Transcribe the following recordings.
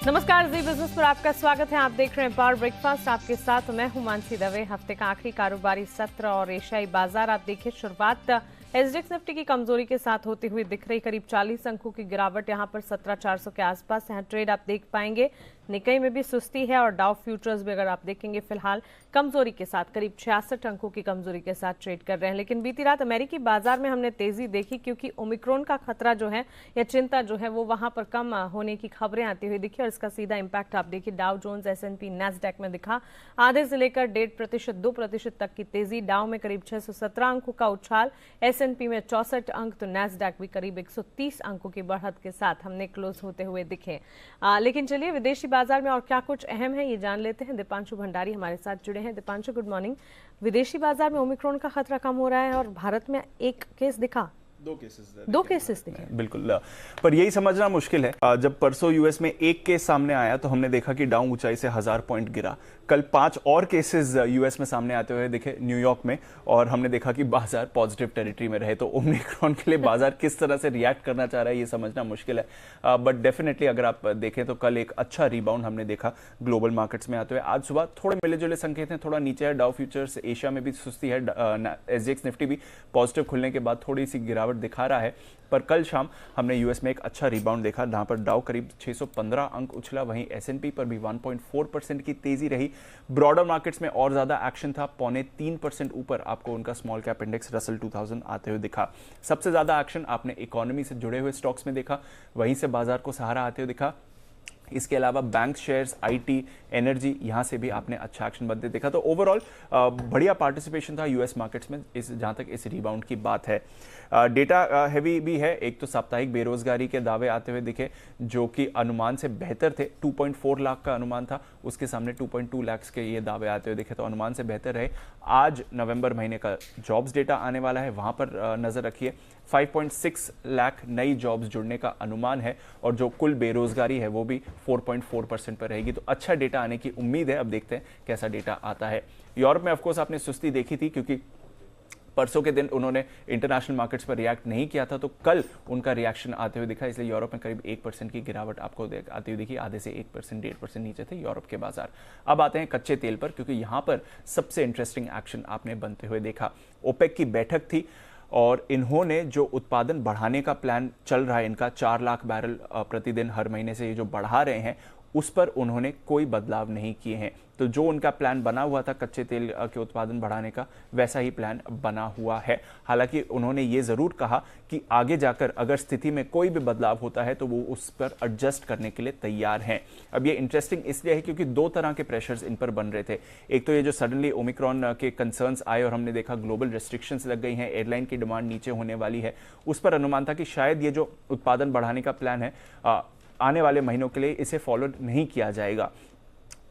नमस्कार, जी बिजनेस पर आपका स्वागत है। आप देख रहे हैं पावर ब्रेकफास्ट। आपके साथ मैं हूं मानसी दवे। हफ्ते का आखिरी कारोबारी सत्र और एशियाई बाजार आप देखिए, शुरुआत एसजीएक्स निफ्टी की कमजोरी के साथ होती हुई दिख रही। करीब 40 अंकों की गिरावट यहां पर 17,400 के आसपास यहां ट्रेड आप देख पाएंगे। निकाई में भी सुस्ती है और डाउ फ्यूचर्स भी अगर आप देखेंगे फिलहाल कमजोरी के साथ करीब 66 अंकों की कमजोरी के साथ ट्रेड कर रहे हैं। लेकिन बीती रात अमेरिकी बाजार में हमने तेजी देखी क्योंकि ओमिक्रॉन का खतरा जो है या चिंता जो है वो वहां पर कम होने की खबरें आती हुई दिखी और इसका सीधा इंपैक्ट आप देखिए डाउ जोन्स, एसएनपी, नैस्डैक में दिखा। आधे से लेकर 1.5% 2% तक की तेजी। डाउ में करीब 617 अंकों का उछाल, एसएनपी में 64 अंक, तो नैस्डैक भी करीब 130 अंकों की बढ़त के साथ हमने क्लोज होते हुए दिखे। लेकिन चलिए विदेशी बाजार में और क्या कुछ अहम है ये जान लेते हैं। दीपांशु भंडारी हमारे साथ जुड़े हैं। Deepanshu, good morning. विदेशी बाजार में ओमिक्रॉन का खतरा कम हो रहा है और भारत में एक केस दिखा, दो केसेस दिखे। बिल्कुल, पर यही समझना मुश्किल है। जब परसों यूएस में एक केस सामने आया तो हमने देखा कि डाउ ऊंचाई से 1000 पॉइंट गिरा। कल 5 और केसेस यूएस में सामने आते हुए दिखे न्यूयॉर्क में, और हमने देखा कि बाजार पॉजिटिव टेरिटरी में रहे। तो ओमिक्रॉन के लिए बाजार किस तरह से रिएक्ट करना चाह रहा है ये समझना मुश्किल है। बट डेफिनेटली अगर आप देखें तो कल एक अच्छा रिबाउंड हमने देखा ग्लोबल मार्केट्स में आते हुए। आज सुबह थोड़े मिले जुले संकेत हैं, थोड़ा नीचे है डाउ फ्यूचर्स, एशिया में भी सुस्ती है, एसजीएक्स निफ्टी भी पॉजिटिव खुलने के बाद थोड़ी सी गिरावट दिखा रहा है। पर कल शाम हमने यूएस में एक अच्छा रिबाउंड देखा जहां पर डाउ करीब 615 अंक उछला, वहीं एसएनपी पर भी 1.4% की तेजी रही। ब्रॉडर मार्केट्स में और ज्यादा एक्शन था, 0.3% ऊपर आपको उनका स्मॉल कैप इंडेक्स रसल 2000 आते हुए दिखा। सबसे ज्यादा एक्शन आपने इकोनॉमी से जुड़े हुए स्टॉक्स में देखा, वहीं से बाजार को सहारा आते हुए दिखा। इसके अलावा बैंक शेयर्स, आईटी, एनर्जी, यहां से भी आपने अच्छा एक्शन बनते देखा। तो ओवरऑल बढ़िया पार्टिसिपेशन था यूएस मार्केट्स में जहां तक इस रिबाउंड की बात है। डेटा हैवी भी है। एक तो साप्ताहिक बेरोजगारी के दावे आते हुए दिखे जो कि अनुमान से बेहतर थे। 2.4 लाख का अनुमान था, उसके सामने 2.2 लाख के ये दावे आते हुए दिखे, तो अनुमान से बेहतर रहे। आज नवंबर महीने का जॉब्स डेटा आने वाला है, वहां पर नजर रखिए। 5.6 लाख नई जॉब्स जुड़ने का अनुमान है और जो कुल बेरोजगारी है वो भी 4.4% पर रहेगी। तो अच्छा डेटा आने की उम्मीद है। अब देखते हैं कैसा डेटा आता है। यूरोप में ऑफकोर्स आपने सुस्ती देखी थी क्योंकि परसों के दिन उन्होंने इंटरनेशनल मार्केट्स पर रिएक्ट नहीं किया था, तो कल उनका रिएक्शन आते हुए दिखा, इसलिए यूरोप में करीब 1% की गिरावट आपको आती हुई दिखी। आधे से 1%, 1.5% नीचे थे यूरोप के बाजार। अब आते हैं कच्चे तेल पर, क्योंकि यहां पर सबसे इंटरेस्टिंग एक्शन आपने बनते हुए देखा। ओपेक की बैठक थी और इन्होंने जो उत्पादन बढ़ाने का प्लान चल रहा है इनका, 4 लाख बैरल प्रतिदिन हर महीने से ये जो बढ़ा रहे हैं, उस पर उन्होंने कोई बदलाव नहीं किए हैं। तो जो उनका प्लान बना हुआ था कच्चे तेल के उत्पादन बढ़ाने का, वैसा ही प्लान बना हुआ है। हालांकि उन्होंने ये जरूर कहा कि आगे जाकर अगर स्थिति में कोई भी बदलाव होता है तो वो उस पर एडजस्ट करने के लिए तैयार हैं। अब ये इंटरेस्टिंग इसलिए है क्योंकि 2 तरह के प्रेशर्स इन पर बन रहे थे। एक तो ये जो सडनली ओमिक्रॉन के कंसर्न्स आए और हमने देखा ग्लोबल रेस्ट्रिक्शंस लग गई हैं, एयरलाइन की डिमांड नीचे होने वाली है, उस पर अनुमान था कि शायद ये जो उत्पादन बढ़ाने का प्लान है आने वाले महीनों के लिए इसे फॉलो नहीं किया जाएगा।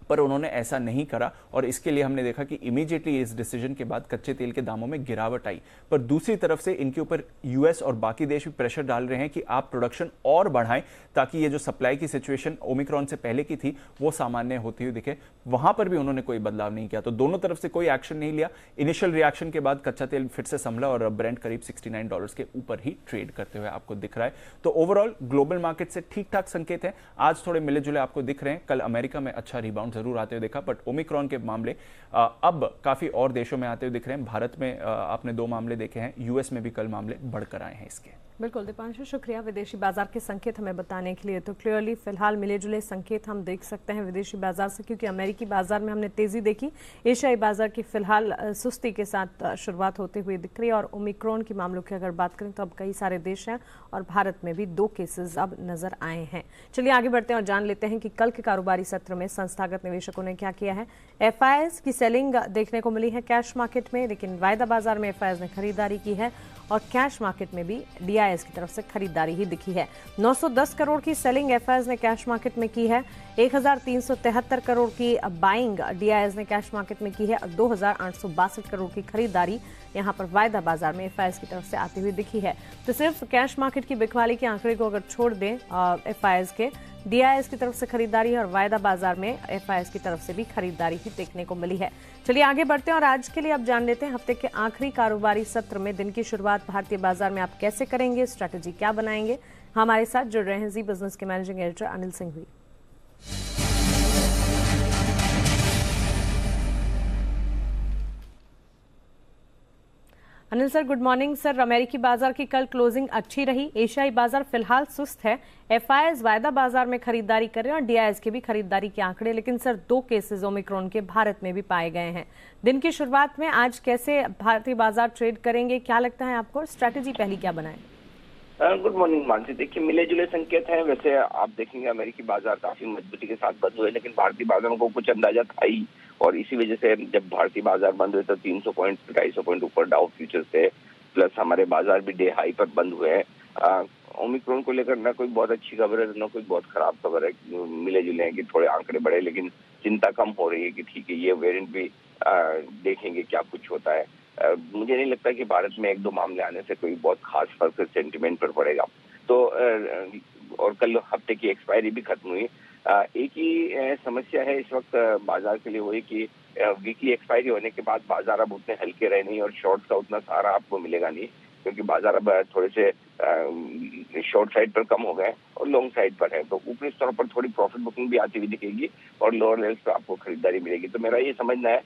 पर उन्होंने ऐसा नहीं करा और इसके लिए हमने देखा कि इमीडिएटली इस डिसीजन के बाद कच्चे तेल के दामों में गिरावट आई। पर दूसरी तरफ से इनके ऊपर यूएस और बाकी देश भी प्रेशर डाल रहे हैं कि आप प्रोडक्शन और बढ़ाएं ताकि ये जो सप्लाई की सिचुएशन ओमिक्रॉन से पहले की थी वो सामान्य होती हुई दिखे। वहां पर भी उन्होंने कोई बदलाव नहीं किया, तो दोनों तरफ से कोई एक्शन नहीं लिया। इनिशियल रिएक्शन के बाद कच्चा तेल फिर से संभला और ब्रेंट करीब $69 के ऊपर ही ट्रेड करते हुए आपको दिख रहा है। तो ओवरऑल ग्लोबल मार्केट से ठीक ठाक संकेत है। आज थोड़े मिले जुले आपको दिख रहे हैं। कल अमेरिका में अच्छा रिबाउंड जरूर आते हुए देखा, बट ओमिक्रॉन के मामले अब काफी और देशों में आते हुए दिख रहे हैं। भारत में आपने 2 मामले देखे हैं, यूएस में भी कल मामले बढ़कर आए हैं इसके। बिल्कुल दीपांशु, शुक्रिया विदेशी बाजार के संकेत हमें बताने के लिए। तो क्लियरली फिलहाल मिले जुले संकेत हम देख सकते हैं विदेशी बाजार से, क्योंकि अमेरिकी बाजार में हमने तेजी देखी, एशियाई बाजार की फिलहाल सुस्ती के साथ शुरुआत होते हुए दिख रही है। और ओमिक्रॉन के मामलों की अगर बात करें तो अब कई सारे देश हैं और भारत में भी 2 केसेस अब नजर आए हैं। चलिए आगे बढ़ते हैं और जान लेते हैं कि कल के कारोबारी सत्र में संस्थागत निवेशकों ने क्या किया है। एफआईएस की सेलिंग देखने को मिली है कैश मार्केट में, लेकिन वायदा बाजार में एफआईएस ने खरीदारी की है और कैश मार्केट में भी डीआईएस की तरफ से खरीदारी ही दिखी है। 910 करोड़ की सेलिंग एफआईएस ने कैश मार्केट में की है, 1373 करोड़ की बाइंग डीआईएस ने कैश मार्केट में की है और 2862 करोड़ की खरीदारी यहां पर वायदा बाजार में एफआईएस की तरफ से आती हुई दिखी है। तो सिर्फ कैश मार्केट की बिकवाली के आंकड़े को अगर छोड़ दें एफआईएस के, डीआईएस की तरफ से खरीदारी है और वायदा बाजार में एफआईएस की तरफ से भी खरीदारी ही देखने को मिली है। चलिए आगे बढ़ते हैं और आज के लिए अब जान लेते हैं हफ्ते के आखिरी कारोबारी सत्र में दिन की शुरुआत भारतीय बाजार में आप कैसे करेंगे, स्ट्रैटेजी क्या बनाएंगे। हमारे साथ जुड़ रहे हैं जी बिजनेस के मैनेजिंग एडिटर अनिल सिंह भी। Anil sir good morning sir. अमेरिकी बाजार की कल क्लोजिंग अच्छी रही, एशियाई बाजार फिलहाल सुस्त है। एफआईआईज वायदा बाजार में खरीदारी कर रहे हैं और डीआईएस के भी खरीदारी के आंकड़े, लेकिन सर 2 केसेस ओमिक्रॉन के भारत में भी पाए गए हैं। दिन की शुरुआत में आज कैसे भारतीय बाजार ट्रेड करेंगे, क्या लगता है आपको? स्ट्रैटेजी पहली क्या बनाए? Good morning Mansi. देखिए, मिले जुले संकेत हैं। वैसे आप देखेंगे अमेरिकी बाजार काफी मजबूती के साथ बंद हुए, लेकिन भारतीय बाजारों को कुछ अंदाजा था ही, और इसी वजह से जब भारतीय बाजार बंद हुए तो 300 पॉइंट 250 पॉइंट ऊपर डाउ फ्यूचर्स थे, प्लस हमारे बाजार भी डे हाई पर बंद हुए हैं। ओमिक्रॉन को लेकर ना कोई बहुत अच्छी खबर है ना कोई बहुत खराब खबर है। मिले जुले हैं कि थोड़े आंकड़े बढ़े, लेकिन चिंता कम हो रही है कि ठीक है ये वेरिएंट भी देखेंगे क्या कुछ होता है। मुझे नहीं लगता कि भारत में 1-2 मामले आने से कोई बहुत खास फर्क सेंटिमेंट पर पड़ेगा। तो और कल हफ्ते की एक्सपायरी भी खत्म हुई। एक ही समस्या है इस वक्त बाजार के लिए, वही कि वीकली एक्सपायरी होने के बाद बाजार अब उतने हल्के रहे नहीं और शॉर्ट का उतना सहारा आपको मिलेगा नहीं, क्योंकि बाजार अब थोड़े से शॉर्ट साइड पर कम हो गए और लॉन्ग साइड पर है। तो ऊपरी स्तर पर थोड़ी प्रॉफिट बुकिंग भी आती हुई दिखेगी और लोअर लेवल्स पर आपको खरीदारी मिलेगी। तो मेरा ये समझना है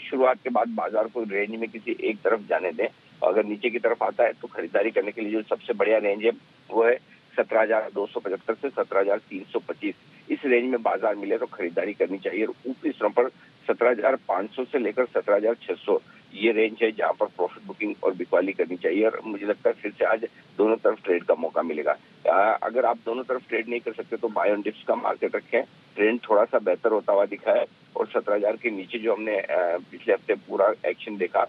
शुरुआत के बाद बाजार को रेंज में किसी एक तरफ जाने दें। अगर नीचे की तरफ आता है तो खरीदारी करने के लिए जो सबसे बढ़िया रेंज है वो है 17,275 से 17,325। इस रेंज में बाजार मिले तो खरीदारी करनी चाहिए, और ऊपरी स्तरों पर 17,500 से लेकर 17,600 ये रेंज है जहां पर प्रॉफिट बुकिंग और बिकवाली करनी चाहिए। और मुझे लगता है फिर से आज दोनों तरफ ट्रेड का मौका मिलेगा। अगर आप दोनों तरफ ट्रेड नहीं कर सकते तो बाय ऑन डिप्स का मार्केट रखें। ट्रेंड थोड़ा सा बेहतर होता हुआ दिखा है, और 17,000 के नीचे जो हमने पिछले हफ्ते पूरा एक्शन देखा,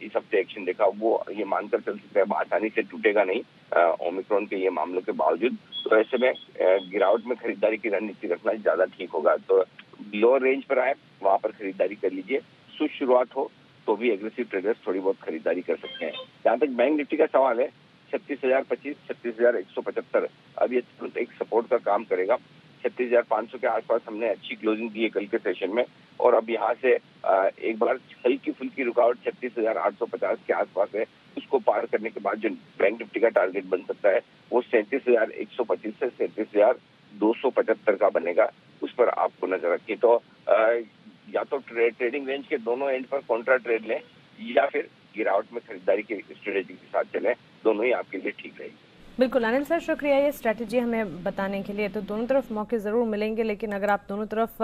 इस हफ्ते एक्शन देखा, वो ये मानकर चल सकते हैं आसानी से टूटेगा नहीं ओमिक्रॉन के ये मामलों के बावजूद। तो ऐसे में गिरावट में खरीदारी की रणनीति रखना ज्यादा ठीक होगा। तो लोअर रेंज पर आए वहां पर खरीदारी कर लीजिए। शुरुआत हो तो भी एग्रेसिव ट्रेडर्स थोड़ी बहुत खरीदारी कर सकते हैं। जहां तक बैंक निफ्टी का सवाल है, 36,025, 36,175 अब ये एक सपोर्ट का काम करेगा। 36,500 के आसपास हमने अच्छी क्लोजिंग दी है कल के सेशन में, और अब यहाँ से एक बार हल्की फुल्की रुकावट 36,850 के आसपास है। उसको पार करने के बाद जो बैंक निफ्टी का टारगेट बन सकता है वो 37,125 से 37,275 का बनेगा। उस पर आपको नजर रखिए। तो या तो ट्रेडिंग रेंज के दोनों एंड पर कॉन्ट्रा ट्रेड लें, या फिर गिरावट में खरीदारी की स्ट्रेटेजी के साथ चलें। दोनों ही आपके लिए ठीक रहेगी। बिल्कुल अनिल सर, शुक्रिया ये स्ट्रैटेजी हमें बताने के लिए। तो दोनों तरफ मौके ज़रूर मिलेंगे, लेकिन अगर आप दोनों तरफ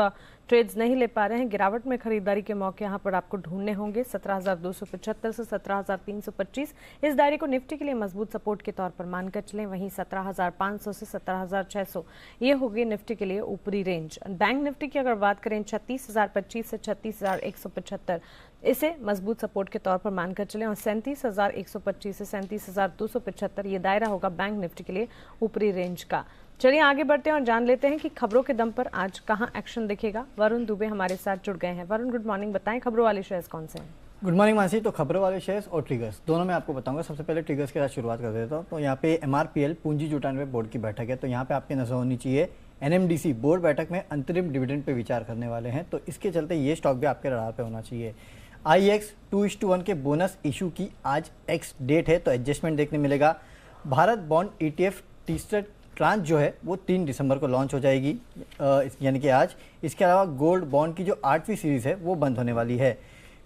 ट्रेड्स नहीं ले पा रहे हैं, गिरावट में खरीदारी के मौके यहाँ पर आपको ढूंढने होंगे। 17,275 से 17,325 इस दायरे को निफ्टी के लिए मजबूत सपोर्ट के तौर पर मानकर चलें। वहीं 17,500 से 17,600 ये होगी निफ्टी के लिए ऊपरी रेंज। बैंक निफ्टी की अगर बात करें 36,025 से 36,175 इसे मजबूत सपोर्ट के तौर पर मानकर चलें, और 37,125 से 37,275 ये दायरा होगा बैंक निफ्टी के लिए ऊपरी रेंज का। चलिए आगे बढ़ते हैं और जान लेते हैं कि खबरों के दम पर आज कहां एक्शन दिखेगा। वरुण दुबे हमारे साथ जुड़ गए हैं। वरुण गुड मॉर्निंग, बताएं खबरों वाले शेयर्स कौन से हैं? Good morning Mansi. तो खबरों वाले शेयर्स और ट्रिगर्स दोनों मैं आपको बताऊंगा। सबसे पहले ट्रिगर्स के साथ शुरुआत कर देता हूँ। तो यहाँ पे MRPL पूंजी जुटाने पे बोर्ड की बैठक है, तो यहाँ पे आपकी नजर होनी चाहिए NMDC बोर्ड बैठक में अंतरिम डिविडेंड पे विचार करने वाले हैं, तो इसके चलते ये स्टॉक भी आपके रडार पे होना चाहिए। IEX 2:1 के बोनस इशू की आज एक्स डेट है, तो एडजस्टमेंट देखने मिलेगा। भारत बॉन्ड ETF तीसरा ट्रांच जो है वो 3 दिसंबर को लॉन्च हो जाएगी, यानी कि आज। इसके अलावा गोल्ड बॉन्ड की जो 8वीं सीरीज है वो बंद होने वाली है।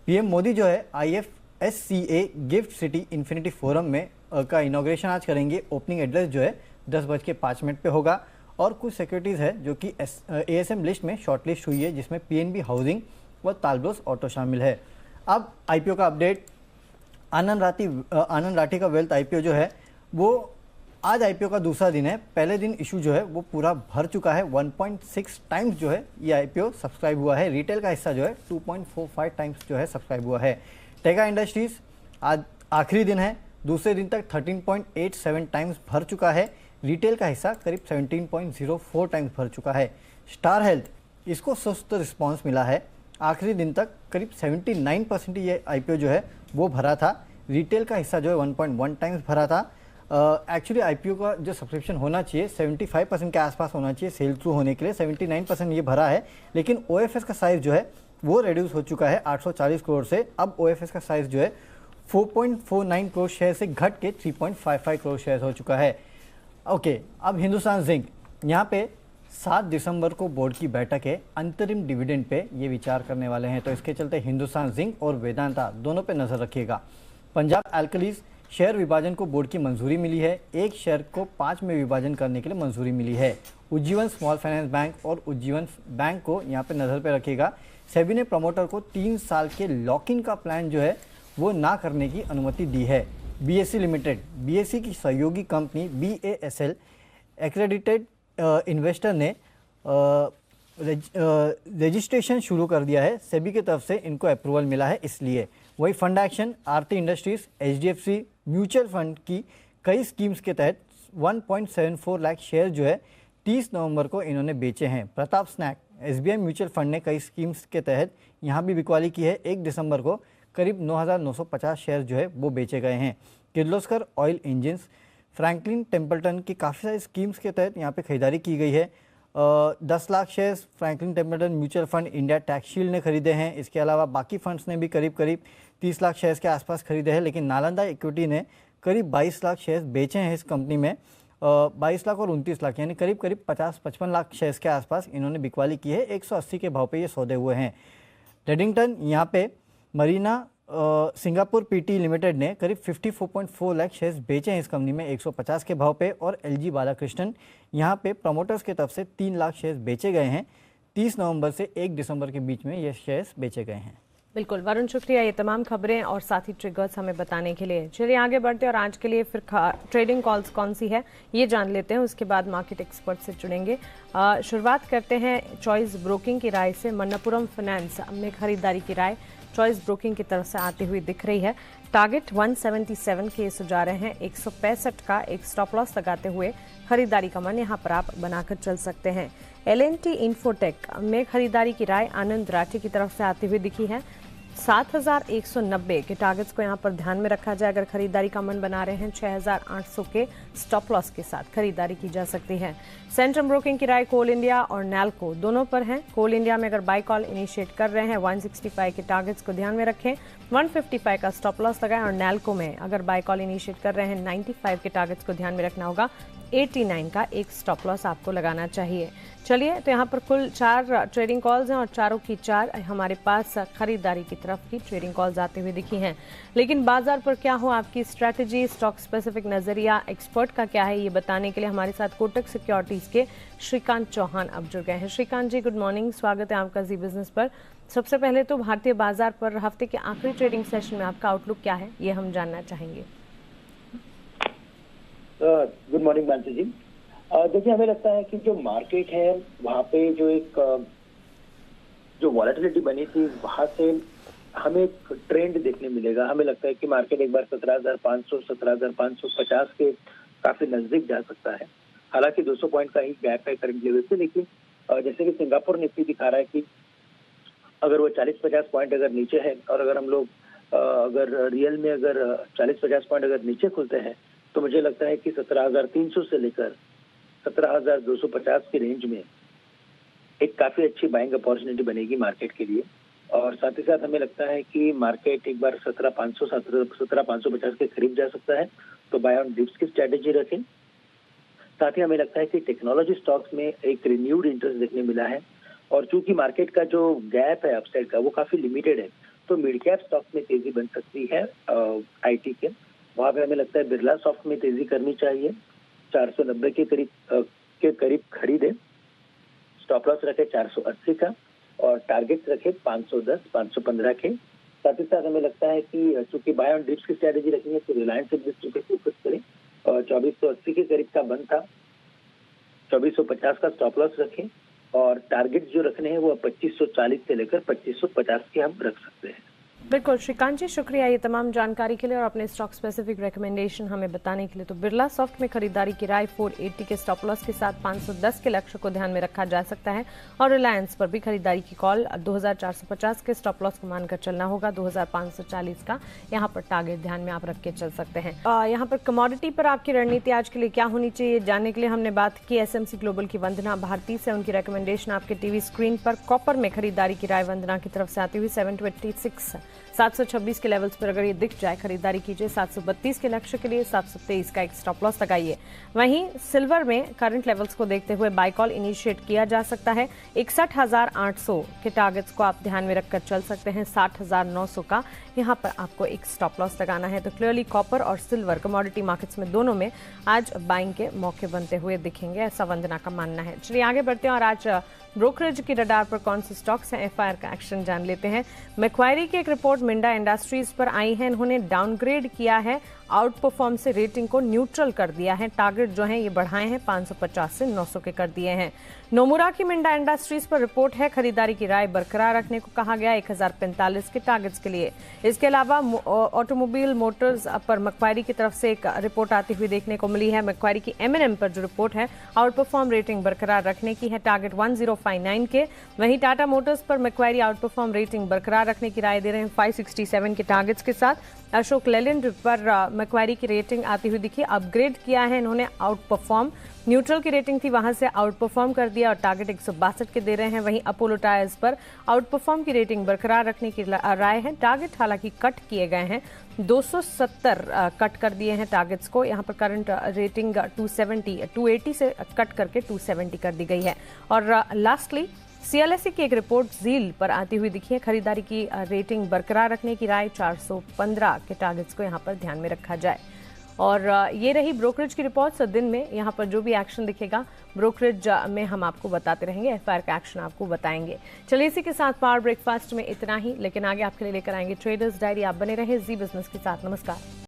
PM मोदी जो है IFSCA gift city infinity forum में का इनॉग्रेशन आज करेंगे। ओपनिंग एड्रेस जो है 10:05 पे होगा। और कुछ सिक्योरिटीज़ है जो कि ASM लिस्ट में शॉर्टलिस्ट हुई है, जिसमें PNB हाउसिंग व तालब्रोस ऑटो शामिल है। अब IPO का अपडेट। आनंद राठी का वेल्थ IPO जो है वो आज IPO का दूसरा दिन है। पहले दिन इशू जो है वो पूरा भर चुका है। 1.6 टाइम्स जो है ये IPO सब्सक्राइब हुआ है। रिटेल का हिस्सा जो है 2.45 टाइम्स जो है सब्सक्राइब हुआ है। टेगा इंडस्ट्रीज आज आखिरी दिन है, दूसरे दिन तक 13.87 टाइम्स भर चुका है। रिटेल का हिस्सा करीब 17.04 टाइम्स भर चुका है। स्टार हेल्थ, इसको सुस्त रिस्पॉन्स मिला है। आखिरी दिन तक करीब 79% ये IPO जो है वो भरा था। रिटेल का हिस्सा जो है 1.1 टाइम्स भरा था। एक्चुअली IPO का जो सब्सक्रिप्शन होना चाहिए 75% के आसपास होना चाहिए सेल थ्रू होने के लिए। 79% ये भरा है, लेकिन OFS का साइज जो है वो रिड्यूस हो चुका है 840 करोड़ से। अब OFS का साइज जो है 4.49 करोड़ शेयर से घट के 3.55 करोड़ शेयर हो चुका है। ओके, अब हिंदुस्तान जिंक, यहाँ पे 7 दिसंबर को बोर्ड की बैठक है। अंतरिम डिविडेंड पे ये विचार करने वाले हैं, तो इसके चलते हिंदुस्तान जिंक और वेदांता दोनों पे नजर रखिएगा। पंजाब एल्कलीज शेयर विभाजन को बोर्ड की मंजूरी मिली है। एक शेयर को 5 में विभाजन करने के लिए मंजूरी मिली है। उज्जीवन स्मॉल फाइनेंस बैंक और उज्जीवन बैंक को यहाँ पे नज़र पे रखेगा। सेबी ने प्रमोटर को 3 साल के लॉक इन का प्लान जो है वो ना करने की अनुमति दी है। बीएसई लिमिटेड, बीएसई की सहयोगी कंपनी BASL एक्रेडिटेड इन्वेस्टर ने रजिस्ट्रेशन शुरू कर दिया है। सेबी की तरफ से इनको अप्रूवल मिला है इसलिए। वही फंड एक्शन, आरती इंडस्ट्रीज, HDFC म्यूचुअल फंड की कई स्कीम्स के तहत 1.74 लाख शेयर जो है 30 नवंबर को इन्होंने बेचे हैं। Pratap snack, SBI mutual fund ने कई स्कीम्स के तहत यहाँ भी बिकवाली की है। 1 दिसंबर को करीब 9,950 शेयर जो है वो बेचे गए हैं। Kirloskar oil engines, Franklin Templeton की काफ़ी सारी स्कीम्स के तहत यहाँ पे खरीदारी की गई है। 10 lakh shares Franklin Templeton mutual fund India tax shield ने खरीदे हैं। इसके अलावा बाकी फंड्स ने भी करीब 30 लाख शेयर्स के आसपास खरीदे हैं, लेकिन नालंदा इक्विटी ने करीब 22 लाख शेयर्स बेचे हैं इस कंपनी में। 22 लाख और 29 लाख यानी करीब 50-55 लाख शेयर्स के आसपास इन्होंने बिकवाली की है। 180 के भाव पे ये सौदे हुए हैं। रेडिंगटन यहाँ पे मरीना सिंगापुर PT लिमिटेड ने करीब 54.4 लाख शेयर्स बेचे हैं इस कंपनी में 150 के भाव पे। और LG बालाकृष्णन यहाँ पे प्रमोटर्स की तरफ से 3 लाख शेयर्स बेचे गए हैं। 30 नवंबर से 1 दिसंबर के बीच में ये शेयर्स बेचे गए हैं। बिल्कुल वरुण, शुक्रिया ये तमाम खबरें और साथ ही ट्रिगर्स हमें बताने के लिए। चलिए आगे बढ़ते हैं और आज के लिए फिर ट्रेडिंग कॉल्स कौन सी है ये जान लेते हैं, उसके बाद मार्केट एक्सपर्ट से जुड़ेंगे। शुरुआत करते हैं चॉइस ब्रोकिंग की राय से। मन्नपुरम फाइनेंस में खरीदारी की राय चॉइस ब्रोकिंग की तरफ से आती हुई दिख रही है। टारगेट 177 के सुझा रहे हैं। 165 का एक स्टॉप लॉस लगाते हुए खरीदारी का मन यहां पर आप बनाकर चल सकते हैं। L&T इन्फोटेक में खरीदारी की राय आनंद राठी की तरफ से आती हुई दिखी है। 7,190 के टारगेट्स को यहां पर ध्यान में रखा जाए अगर खरीदारी का मन बना रहे हैं। 6,800 के स्टॉप लॉस के साथ खरीदारी की जा सकती है। सेंट्रम ब्रोकिंग की राय कोल इंडिया और नैल्को दोनों पर है। कोल इंडिया में अगर बाय कॉल इनिशिएट कर रहे हैं 165 के टारगेट्स को ध्यान में रखें, 155 का स्टॉप लॉस लगाएं। और नैल्को में अगर बाय कॉल इनिशिएट कर रहे हैं 95 के टारगेट्स को ध्यान में रखना होगा। 89 का एक स्टॉप लॉस आपको लगाना चाहिए। चलिए तो यहाँ पर कुल 4 ट्रेडिंग कॉल्स हैं और चारों की 4 हमारे पास खरीदारी की तरफ की ट्रेडिंग कॉल्स आते हुए दिखी हैं। लेकिन बाजार पर क्या हो आपकी स्ट्रैटेजी, स्टॉक स्पेसिफिक नजरिया, एक्सपर्ट का क्या है ये बताने के लिए हमारे साथ कोटक सिक्योरिटीज के श्रीकांत चौहान अब जुड़ गए हैं। श्रीकांत जी गुड मॉर्निंग, स्वागत है आपका जी बिजनेस पर। सबसे पहले तो भारतीय बाजार पर हफ्ते के आखिरी ट्रेडिंग सेशन में आपका आउटलुक क्या है ये हम जानना चाहेंगे। गुड मॉर्निंग मानसी जी। देखिए हमें लगता है कि जो मार्केट है वहाँ पे जो वॉलेटिलिटी बनी थी वहाँ से हमें एक ट्रेंड देखने मिलेगा। हमें लगता है कि मार्केट एक बार 17,500 17,550 के काफी नजदीक जा सकता है। हालांकि 200 पॉइंट का ही गैप है करंट लेवल से, लेकिन जैसे कि सिंगापुर निफ्टी दिखा रहा है कि अगर वो 40-50 पॉइंट अगर नीचे है और अगर हम लोग अगर रियल में अगर 40-50 पॉइंट अगर नीचे खुलते हैं तो मुझे लगता है कि 17,300 से लेकर 17,250 की रेंज में एक काफी अच्छी बाइंग अपॉर्चुनिटी बनेगी मार्केट के लिए। और साथ ही साथ हमें लगता है कि मार्केट एक बार 17,550 के करीब जा सकता है, तो बाय ऑन डिप्स की स्ट्रेटेजी रखें। साथ ही हमें लगता है कि टेक्नोलॉजी स्टॉक्स में एक रिन्यूड इंटरेस्ट देखने मिला है और चूंकि मार्केट का जो गैप है अपसाइड का वो काफी लिमिटेड है, तो मिड कैप स्टॉक्स में तेजी बन सकती है। IT के वहां पे हमें लगता है बिरला सॉफ्ट में तेजी करनी चाहिए। 490 के करीब खरीदे, स्टॉप लॉस रखे 480 का और टारगेट रखे 510, 515 के। साथ ही साथ हमें लगता है कि चूंकि बाय ऑन डिप्स की स्ट्रेटेजी रखेंगे तो रिलायंस इंडस्ट्री पे फोकस करें। 2480 के करीब का बंद था, 2450 का स्टॉप लॉस रखें और टारगेट जो रखने हैं वो 2540 से लेकर 2550 के हम रख सकते हैं। बिल्कुल श्रीकांत जी, शुक्रिया ये तमाम जानकारी के लिए और अपने स्टॉक स्पेसिफिक रिकमेंडेशन हमें बताने के लिए। तो बिरला सॉफ्ट में खरीदारी की राय 480 के स्टॉप लॉस के साथ 510 के लक्ष्य को ध्यान में रखा जा सकता है और रिलायंस पर भी खरीदारी की कॉल 2450 के स्टॉप लॉस को मानकर चलना होगा। 2540 का यहाँ पर टारगेट ध्यान में आप रख के चल सकते हैं। यहाँ पर कमोडिटी पर आपकी रणनीति आज के लिए क्या होनी चाहिए जानने के लिए हमने बात की SMC ग्लोबल की वंदना भारती से। उनकी रिकमेंडेशन आपके टीवी स्क्रीन पर। कॉपर में खरीदारी की राय वंदना की तरफ से आती हुई 726 726 के लेवल्स पर अगर ये दिख जाए खरीदारी कीजिए। 732 के लक्ष्य के लिए 723 का एक स्टॉप लॉस लगाइए। वहीं सिल्वर में करंट लेवल्स को देखते हुए बाय कॉल इनिशिएट किया जा सकता है। 61,800 के टारगेट्स को आप ध्यान में रखकर चल सकते हैं। 60,900 का यहाँ पर आपको एक स्टॉप लॉस लगाना है। तो क्लियरली कॉपर और सिल्वर कमोडिटी मार्केट्स में दोनों में आज बाइंग के मौके बनते हुए दिखेंगे, ऐसा वंदना का मानना है। चलिए आगे बढ़ते हैं और आज ब्रोकरेज की रडार पर कौन से स्टॉक्स हैं, एफआईआर का एक्शन जान लेते हैं। मैक्वायरी की एक रिपोर्ट मिंडा इंडस्ट्रीज पर आई है। इन्होंने डाउनग्रेड किया है, आउट परफॉर्म से रेटिंग को न्यूट्रल कर दिया है। टारगेट जो है ये बढ़ाए हैं, 550 से 900 के कर दिए हैं। नोमुरा की मिंडा इंडस्ट्रीज पर रिपोर्ट है, खरीदारी की राय बरकरार रखने को कहा गया 1045 के टारगेट्स के लिए। इसके अलावा ऑटोमोबाइल मोटर्स पर मैक्वायरी की तरफ से एक रिपोर्ट आती हुई देखने को मिली है। मैक्वायरी की एमएनएम पर जो रिपोर्ट है आउट परफॉर्म रेटिंग बरकरार रखने की है, टारगेट 1059 के। वहीं टाटा मोटर्स पर मैक्वायरी आउट परफॉर्म रेटिंग बरकरार रखने की राय दे रहे हैं 567 के टारगेट्स के साथ। अशोक लेलैंड पर मैक्वायरी की रेटिंग आती हुई दिखी, अपग्रेड किया है इन्होंने, आउट परफॉर्म न्यूट्रल की रेटिंग थी वहां से आउट परफॉर्म कर दिया और टारगेट 162 के दे रहे हैं। वहीं अपोलो टायर्स पर आउट परफॉर्म की रेटिंग बरकरार रखने की राय है, टारगेट हालांकि कट किए गए हैं, 270 कट कर दिए हैं टारगेट्स को। यहाँ पर करंट रेटिंग 280 से कट करके 270 कर दी गई है। और लास्टली सीएलएसए की एक रिपोर्ट जील पर आती हुई दिखी है, खरीदारी की रेटिंग बरकरार रखने की राय, 415 के टारगेट्स को यहाँ पर ध्यान में रखा जाए। और ये रही ब्रोकरेज की रिपोर्ट्स। दिन में यहाँ पर जो भी एक्शन दिखेगा ब्रोकरेज में हम आपको बताते रहेंगे, एफआईआर का एक्शन आपको बताएंगे। चलिए इसी के साथ पावर ब्रेकफास्ट में इतना ही, लेकिन आगे आपके लिए लेकर आएंगे ट्रेडर्स डायरी। आप बने रहे जी बिजनेस के साथ। नमस्कार।